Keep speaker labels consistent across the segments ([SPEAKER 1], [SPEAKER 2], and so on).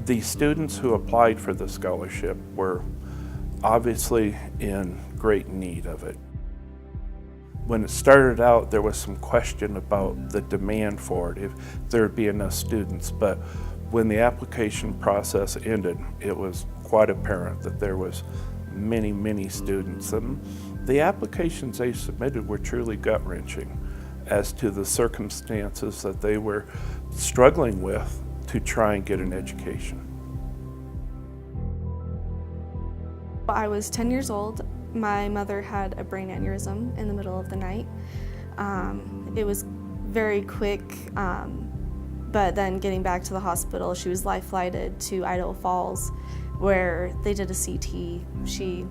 [SPEAKER 1] The students who applied for the scholarship were obviously in great need of it. When it started out, there was some question about the demand for it, if there would be enough students, but when the application process ended, it was quite apparent that there was many students, and the applications they submitted were truly gut-wrenching as to the circumstances that they were struggling with to try and get an education.
[SPEAKER 2] I was 10 years old. My mother had a brain aneurysm in the middle of the night. It was very quick, but then getting back to the hospital, she was life-flighted to Idaho Falls, where they did a CT. She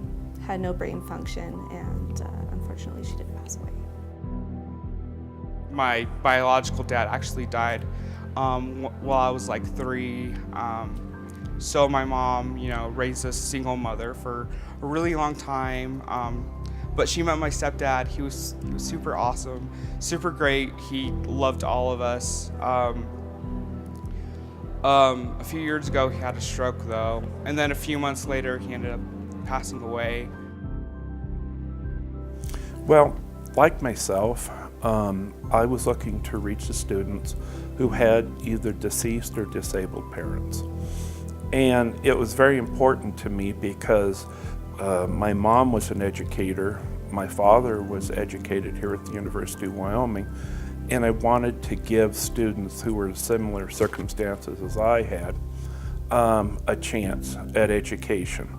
[SPEAKER 2] had no brain function, and unfortunately she did pass away.
[SPEAKER 3] My biological dad actually died while I was like 3. So my mom, raised a single mother for a really long time. But she met my stepdad. He was super awesome, super great. He loved all of us. A few years ago, he had a stroke though, and then a few months later, he ended up passing away.
[SPEAKER 1] Well, like myself, I was looking to reach the students who had either deceased or disabled parents. And it was very important to me because my mom was an educator, my father was educated here at the University of Wyoming, and I wanted to give students who were in similar circumstances as I had a chance at education.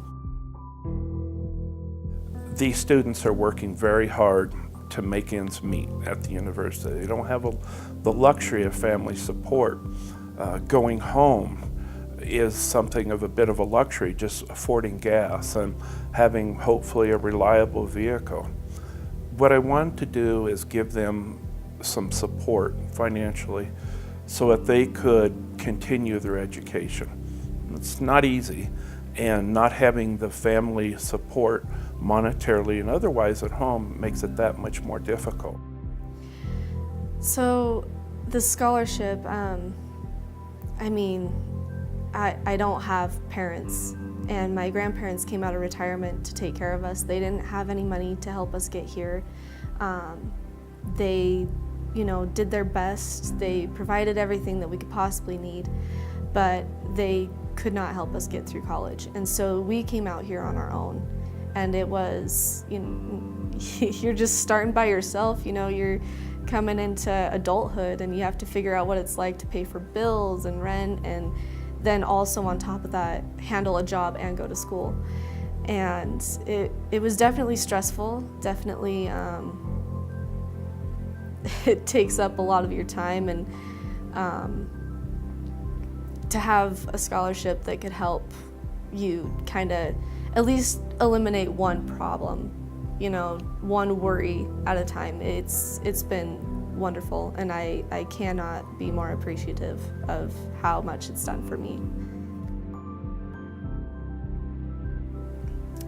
[SPEAKER 1] These students are working very hard to make ends meet at the university. They don't have the luxury of family support. Going home is something of a bit of a luxury, just affording gas and having hopefully a reliable vehicle. What I wanted to do is give them some support financially so that they could continue their education. It's not easy, and not having the family support monetarily and otherwise at home makes it that much more difficult.
[SPEAKER 2] So the scholarship, I don't have parents, and my grandparents came out of retirement to take care of us. They didn't have any money to help us get here. They, did their best. They provided everything that we could possibly need, but they could not help us get through college. And so we came out here on our own, and it was, you're just starting by yourself. You're coming into adulthood, and you have to figure out what it's like to pay for bills and rent, and then also on top of that, handle a job and go to school. And it was definitely stressful, definitely it takes up a lot of your time, and to have a scholarship that could help you kind of at least eliminate one problem, one worry at a time. It's been wonderful, and I cannot be more appreciative of how much it's done for me.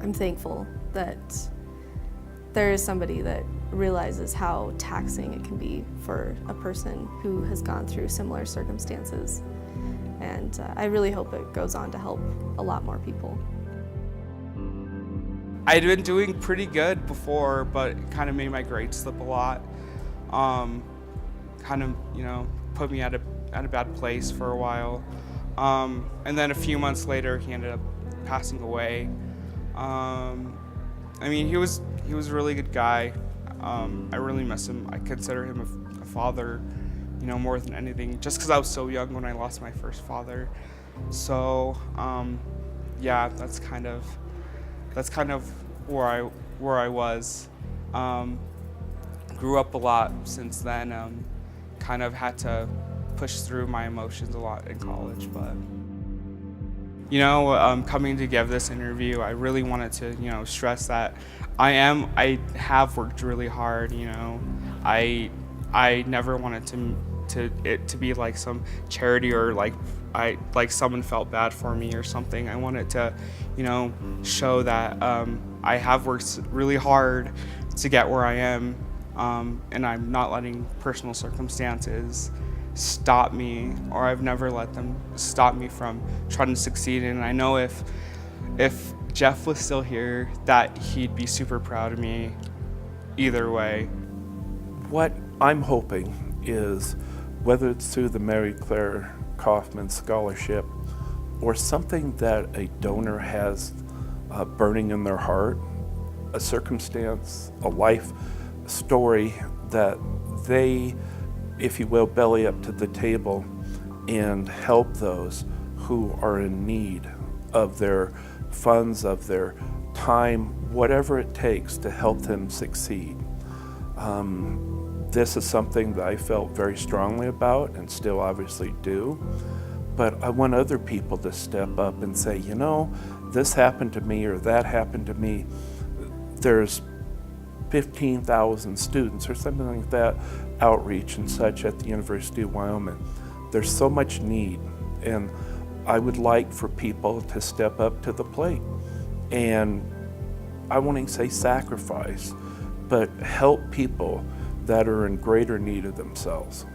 [SPEAKER 2] I'm thankful that there is somebody that realizes how taxing it can be for a person who has gone through similar circumstances. And I really hope it goes on to help a lot more people.
[SPEAKER 3] I'd been doing pretty good before, but it kind of made my grades slip a lot. Put me at a bad place for a while. And then a few months later, he ended up passing away. He was a really good guy. I really miss him. I consider him a father, more than anything, just because I was so young when I lost my first father. So, yeah, that's kind of where I was. Grew up a lot since then. Kind of had to push through my emotions a lot in college, but coming to give this interview, I really wanted to stress that I have worked really hard. I never wanted it to be like some charity or like someone felt bad for me or something. I wanted to show that I have worked really hard to get where I am, and I'm not letting personal circumstances stop me, or I've never let them stop me from trying to succeed. And I know if Jeff was still here, that he'd be super proud of me either way.
[SPEAKER 1] What I'm hoping is, whether it's through the Mary Claire Kaufman Scholarship or something that a donor has burning in their heart, a circumstance, a life story that they, if you will, belly up to the table and help those who are in need of their funds, of their time, whatever it takes to help them succeed. This is something that I felt very strongly about and still obviously do, but I want other people to step up and say, you know, this happened to me or that happened to me. There's 15,000 students or something like that, outreach and such at the University of Wyoming. There's so much need, and I would like for people to step up to the plate and, I won't say sacrifice, but help people that are in greater need of themselves.